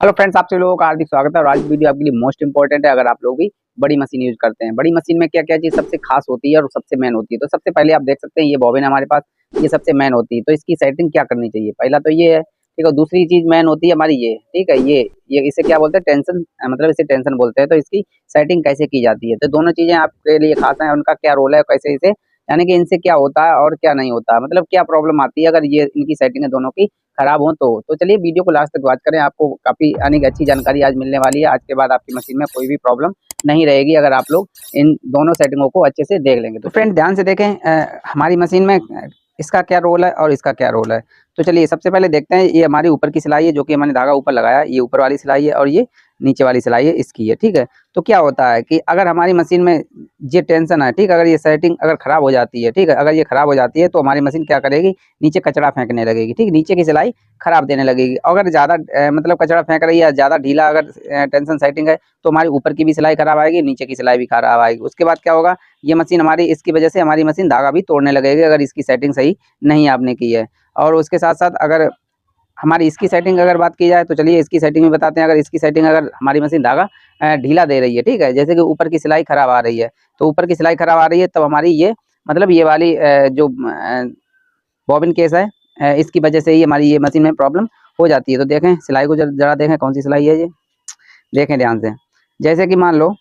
Hello friends, आप सभी लोगों का हार्दिक स्वागत है। और आज की वीडियो आपके लिए मोस्ट इंपॉर्टेंट है अगर आप लोग भी बड़ी मशीन यूज करते हैं। बड़ी मशीन में क्या क्या चीज सबसे खास होती है और सबसे मेन होती है। तो सबसे पहले आप देख सकते हैं ये बॉबिन हमारे पास, ये सबसे मेन होती है। तो इसकी सेटिंग क्या करनी चाहिए, पहला तो ये है, ठीक है। दूसरी चीज मेन होती है हमारी ये, ठीक है, ये इसे क्या बोलते हैं, टेंशन, मतलब इसे टेंशन बोलते हैं। तो इसकी सेटिंग कैसे की जाती है, तो दोनों चीजें आपके लिए खास है, उनका क्या रोल है, कैसे इसे, यानी कि इनसे क्या होता है और क्या नहीं होता, मतलब क्या प्रॉब्लम आती है अगर ये इनकी सेटिंग है दोनों की खराब हो। तो चलिए वीडियो को लास्ट तक वॉच करें, आपको काफी यानी कि अच्छी जानकारी आज मिलने वाली है। आज के बाद आपकी मशीन में कोई भी प्रॉब्लम नहीं रहेगी अगर आप लोग इन दोनों सेटिंगों को अच्छे से देख लेंगे। तो फ्रेंड ध्यान से देखें, हमारी मशीन में इसका क्या रोल है और इसका क्या रोल है। तो चलिए सबसे पहले देखते हैं, ये हमारी ऊपर की सिलाई है जो कि मैंने धागा ऊपर लगाया, ये ऊपर वाली सिलाई है और ये नीचे वाली सिलाई है इसकी है, ठीक है। तो क्या होता है कि अगर हमारी मशीन में ये टेंशन है, ठीक है, अगर ये सेटिंग अगर खराब हो जाती है, ठीक है, अगर ये खराब हो जाती है तो हमारी मशीन क्या करेगी, नीचे कचरा फेंकने लगेगी, ठीक, नीचे की सिलाई खराब देने लगेगी। अगर ज़्यादा मतलब कचरा फेंक रही है, ज़्यादा ढीला अगर टेंशन सेटिंग है तो हमारी ऊपर की भी सिलाई खराब आएगी, नीचे की सिलाई भी खराब आएगी। उसके बाद क्या होगा, ये मशीन हमारी, इसकी वजह से हमारी मशीन धागा भी तोड़ने लगेगी अगर इसकी सेटिंग सही नहीं आपने की है। और उसके साथ साथ अगर हमारी इसकी सेटिंग अगर बात की जाए तो चलिए इसकी सेटिंग भी बताते हैं। अगर इसकी सेटिंग, अगर हमारी मशीन धागा ढीला दे रही है, ठीक है, जैसे कि ऊपर की सिलाई खराब आ रही है, तो ऊपर की सिलाई खराब आ रही है तब हमारी ये, मतलब ये वाली जो बॉबिन केस है, इसकी वजह से ही हमारी ये मशीन में प्रॉब्लम हो जाती है। तो देखें सिलाई को जरा देखें कौन सी सिलाई है ये, देखें ध्यान से। जैसे कि मान लो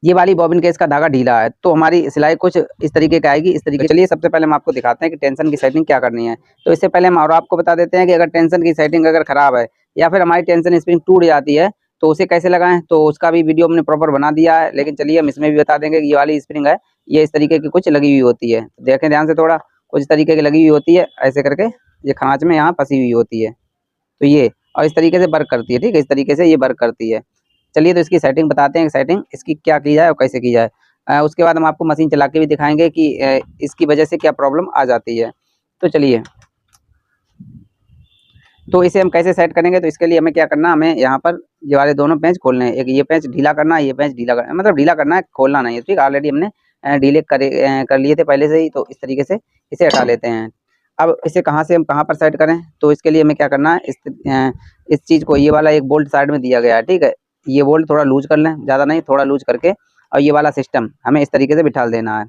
ये वाली बॉबिन केस का धागा ढीला है तो हमारी सिलाई कुछ इस तरीके की आएगी, इस तरीके। चलिए सबसे पहले हम आपको दिखाते हैं कि टेंशन की सेटिंग क्या करनी है। तो इससे पहले हम और आपको बता देते हैं कि अगर टेंशन की सेटिंग अगर खराब है या फिर हमारी टेंशन स्प्रिंग टूट जाती है तो उसे कैसे लगाएं, तो उसका भी वीडियो हमने प्रॉपर बना दिया है। लेकिन चलिए हम इसमें भी बता देंगे कि ये वाली स्प्रिंग है, ये इस तरीके की कुछ लगी हुई होती है। देखें ध्यान से थोड़ा, कुछ इस तरीके की लगी हुई होती है, ऐसे करके ये खांच में यहाँ फंसी हुई होती है। तो ये और इस तरीके से वर्क करती है, ठीक है, इस तरीके से ये वर्क करती है। चलिए तो इसकी सेटिंग बताते हैं, सेटिंग इसकी क्या की जाए और कैसे की जाए। उसके बाद हम आपको मशीन चला के भी दिखाएंगे कि इसकी वजह से क्या प्रॉब्लम आ जाती है। तो चलिए, तो इसे हम कैसे सेट करेंगे, तो इसके लिए हमें क्या करना, हमें यहाँ पर ये वाले दोनों पेंच खोलने हैं। एक ये पेंच ढीला करना है, ये पेंच ढीला करना, मतलब ढीला करना है, खोलना नहीं है, ठीक। ऑलरेडी हमने ढीले कर लिए थे पहले से ही, तो इस तरीके से इसे हटा लेते हैं। अब इसे कहाँ से हम कहाँ पर सेट करें, तो इसके लिए हमें क्या करना है, इस चीज़ को, ये वाला एक बोल्ट साइड में दिया गया है, ठीक है, ये बोल्ट थोड़ा लूज कर लें, ज़्यादा नहीं, थोड़ा लूज करके, और ये वाला सिस्टम हमें इस तरीके से बिठा देना है,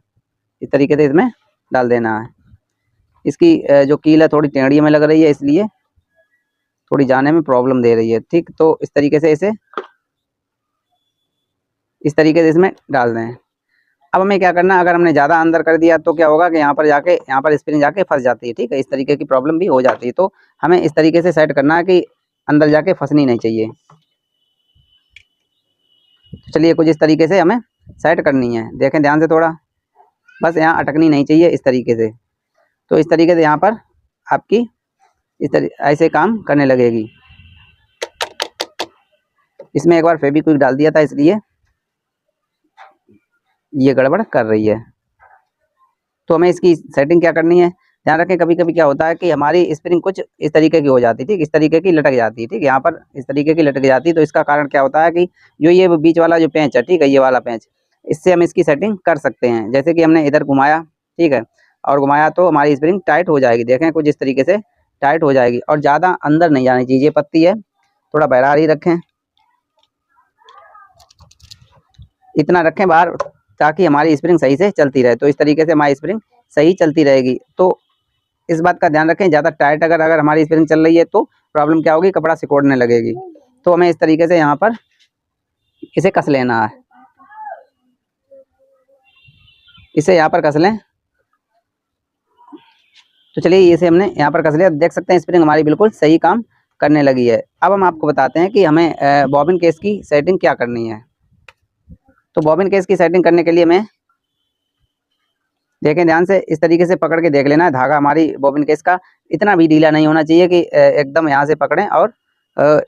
इस तरीके से इसमें डाल देना है। इसकी जो कील है थोड़ी टेढ़ी में लग रही है, इसलिए थोड़ी जाने में प्रॉब्लम दे रही है, ठीक। तो इस तरीके से इसे इस तरीके से इसमें डाल दें। अब हमें क्या करना है, अगर हमने ज़्यादा अंदर कर दिया तो क्या होगा कि यहाँ पर जाके, यहाँ पर स्प्रिंग जाके फंस जाती है, ठीक है, इस तरीके की प्रॉब्लम भी हो जाती है। तो हमें इस तरीके से सेट करना है कि अंदर जाके फंसनी नहीं चाहिए। तो चलिए कुछ इस तरीके से हमें सेट करनी है, देखें ध्यान से थोड़ा, बस यहाँ अटकनी नहीं चाहिए इस तरीके से। तो इस तरीके से यहाँ पर आपकी इस तरह ऐसे काम करने लगेगी। इसमें एक बार फेविक्विक डाल दिया था इसलिए ये गड़बड़ कर रही है। तो हमें इसकी सेटिंग क्या करनी है, ध्यान रखें, कभी कभी क्या होता है कि हमारी स्प्रिंग कुछ इस तरीके की हो जाती है, ठीक, इस तरीके की लटक जाती है, ठीक, यहाँ पर इस तरीके की लटक जाती है। तो इसका कारण क्या होता है कि जो ये बीच वाला जो पेंच है, ठीक है, ये वाला पेंच, इससे हम इसकी सेटिंग कर सकते हैं। जैसे कि हमने इधर घुमाया, ठीक है, और घुमाया तो हमारी स्प्रिंग टाइट हो जाएगी, देखें कुछ इस तरीके से टाइट हो जाएगी, और ज़्यादा अंदर नहीं जानी चाहिए। ये पत्ती है, थोड़ा बहरार ही रखें, इतना रखें बाहर, ताकि हमारी स्प्रिंग सही से चलती रहे। तो इस तरीके से हमारी स्प्रिंग सही चलती रहेगी। तो इस बात का ध्यान रखें, ज़्यादा टाइट अगर हमारी स्प्रिंग चल रही है तो प्रॉब्लम क्या होगी, कपड़ा सिकोड़ने लगेगी। तो हमें इस तरीके से यहाँ पर इसे कस लेना है, इसे यहाँ पर कस लें। तो चलिए इसे हमने यहाँ पर कस लिया, देख सकते हैं स्प्रिंग हमारी बिल्कुल सही काम करने लगी है। अब हम आपको बताते हैं कि हमें बॉबिन केस की सेटिंग क्या करनी है। तो बॉबिन केस की सेटिंग करने के लिए हमें, देखें ध्यान से, इस तरीके से पकड़ के देख लेना है धागा हमारी बॉबिन केस का इतना भी ढीला नहीं होना चाहिए कि एकदम यहाँ से पकड़ें और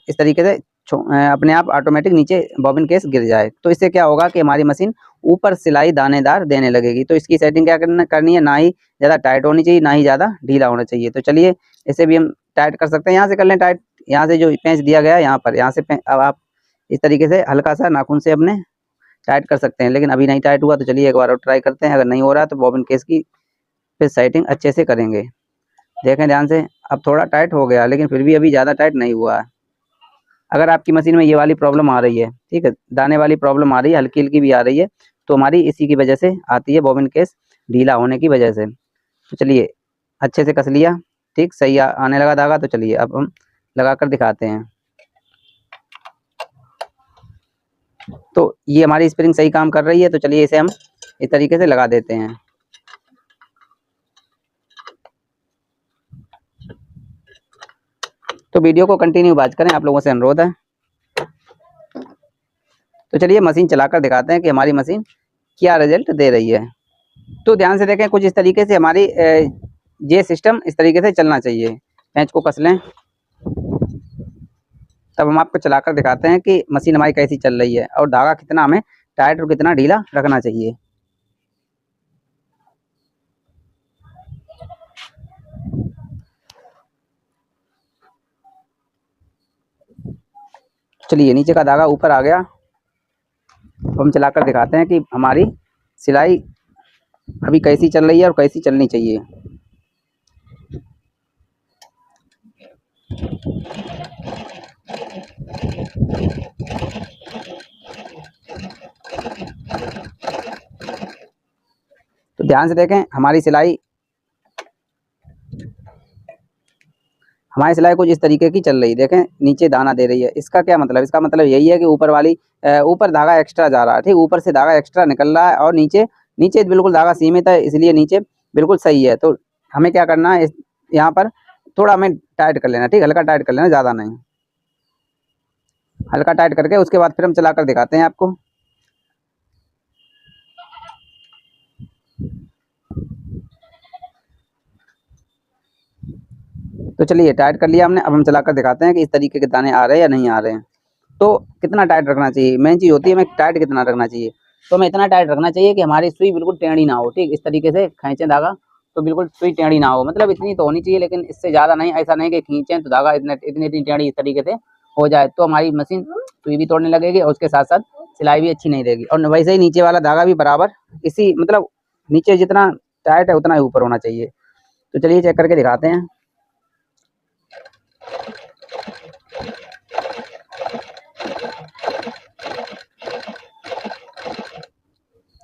इस तरीके से अपने आप ऑटोमेटिक नीचे बॉबिन केस गिर जाए। तो इससे क्या होगा कि हमारी मशीन ऊपर सिलाई दानेदार देने लगेगी। तो इसकी सेटिंग क्या करनी है, ना ही ज़्यादा टाइट होनी चाहिए, ना ही ज़्यादा ढीला होना चाहिए। तो चलिए इसे भी हम टाइट कर सकते हैं, यहाँ से कर लें टाइट, यहाँ से जो पेंच दिया गया है यहाँ पर, यहाँ से अब आप इस तरीके से हल्का सा नाखून से अपने टाइट कर सकते हैं। लेकिन अभी नहीं टाइट हुआ तो चलिए एक बार और ट्राई करते हैं। अगर नहीं हो रहा तो बॉबिन केस की फिर सेटिंग अच्छे से करेंगे। देखें ध्यान से, अब थोड़ा टाइट हो गया, लेकिन फिर भी अभी ज़्यादा टाइट नहीं हुआ है। अगर आपकी मशीन में ये वाली प्रॉब्लम आ रही है, ठीक है, दाने वाली प्रॉब्लम आ रही है, हल्की हल्की भी आ रही है, तो हमारी इसी की वजह से आती है, बॉबिन केस ढीला होने की वजह से। तो चलिए अच्छे से कस लिया, ठीक, सही आने लगा धागा। तो चलिए अब हम लगा कर दिखाते हैं। तो ये हमारी स्प्रिंग सही काम कर रही है, तो चलिए इसे हम इस तरीके से लगा देते हैं। तो वीडियो को कंटिन्यू वॉच करें, आप लोगों से अनुरोध है। तो चलिए मशीन चलाकर दिखाते हैं कि हमारी मशीन क्या रिजल्ट दे रही है। तो ध्यान से देखें, कुछ इस तरीके से हमारी ये सिस्टम इस तरीके से चलना चाहिए। पेंच को कस लें, तब हम आपको चलाकर दिखाते हैं कि मशीन हमारी कैसी चल रही है और धागा कितना हमें टाइट और कितना ढीला रखना चाहिए। चलिए नीचे का धागा ऊपर आ गया। हम चलाकर दिखाते हैं कि हमारी सिलाई अभी कैसी चल रही है और कैसी चलनी चाहिए। तो ध्यान से देखें, हमारी सिलाई कुछ इस तरीके की चल रही है। देखें नीचे दाना दे रही है, इसका क्या मतलब? इसका मतलब यही है कि ऊपर धागा एक्स्ट्रा जा रहा है, ठीक, ऊपर से धागा एक्स्ट्रा निकल रहा है और नीचे बिल्कुल धागा सीमित है, इसलिए नीचे बिल्कुल सही है। तो हमें क्या करना है, यहाँ पर थोड़ा हमें टाइट कर लेना, ठीक, हल्का टाइट कर लेना, ज़्यादा नहीं, हल्का टाइट करके उसके बाद फिर हम चलाकर दिखाते हैं आपको। तो चलिए टाइट कर लिया हमने, अब हम चलाकर दिखाते हैं कि इस तरीके के दाने आ रहे हैं या नहीं आ रहे हैं। तो कितना टाइट रखना चाहिए, मेन चीज़ होती है हमें टाइट कितना रखना चाहिए। तो हमें इतना टाइट रखना चाहिए कि हमारी सुई बिल्कुल टेढ़ी ना हो, ठीक, इस तरीके से खींचें धागा तो बिल्कुल सुई टेढ़ी ना हो, मतलब इतनी तो होनी चाहिए, लेकिन इससे ज़्यादा नहीं। ऐसा नहीं कि खींचें तो धागा इतनी टेढ़ी इस तरीके से हो जाए तो हमारी मशीन सुई भी तोड़ने लगेगी और उसके साथ साथ सिलाई भी अच्छी नहीं देगी। और वैसे ही नीचे वाला धागा भी बराबर इसी, मतलब नीचे जितना टाइट है उतना ही ऊपर होना चाहिए। तो चलिए चेक करके दिखाते हैं।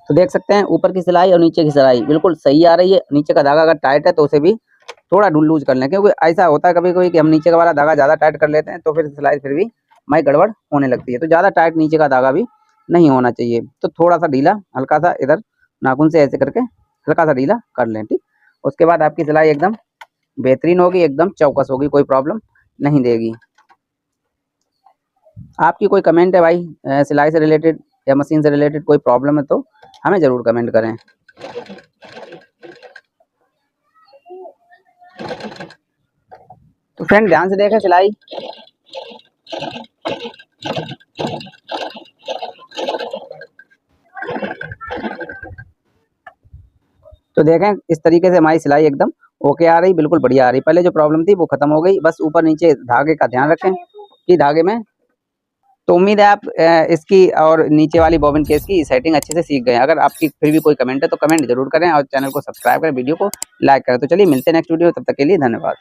तो देख सकते हैं ऊपर की सिलाई और नीचे की सिलाई बिल्कुल सही आ रही है। नीचे का धागा अगर टाइट है तो उसे भी थोड़ा लूज कर लें, क्योंकि ऐसा होता है कभी कभी कि हम नीचे का वाला धागा ज़्यादा टाइट कर लेते हैं तो फिर सिलाई फिर भी हमारी गड़बड़ होने लगती है। तो ज़्यादा टाइट नीचे का धागा भी नहीं होना चाहिए, तो थोड़ा सा ढीला, हल्का सा इधर नाखून से ऐसे करके हल्का सा ढीला कर लें, ठीक। उसके बाद आपकी सिलाई एकदम बेहतरीन होगी, एकदम चौकस होगी, कोई प्रॉब्लम नहीं देगी। आपकी कोई कमेंट है भाई सिलाई से रिलेटेड या मशीन से रिलेटेड कोई प्रॉब्लम है तो हमें ज़रूर कमेंट करें। तो फ्रेंड ध्यान से देखें सिलाई। तो देखें इस तरीके से हमारी सिलाई एकदम ओके आ रही, बिल्कुल बढ़िया आ रही। पहले जो प्रॉब्लम थी वो खत्म हो गई, बस ऊपर नीचे धागे का ध्यान रखें कि धागे में। तो उम्मीद है आप इसकी और नीचे वाली बॉबिन केस की सेटिंग अच्छे से सीख गए। अगर आपकी फिर भी कोई कमेंट है तो कमेंट जरूर करें और चैनल को सब्सक्राइब करें, वीडियो को लाइक करें। तो चलिए मिलते हैं नेक्स्ट वीडियो, तब तक के लिए धन्यवाद।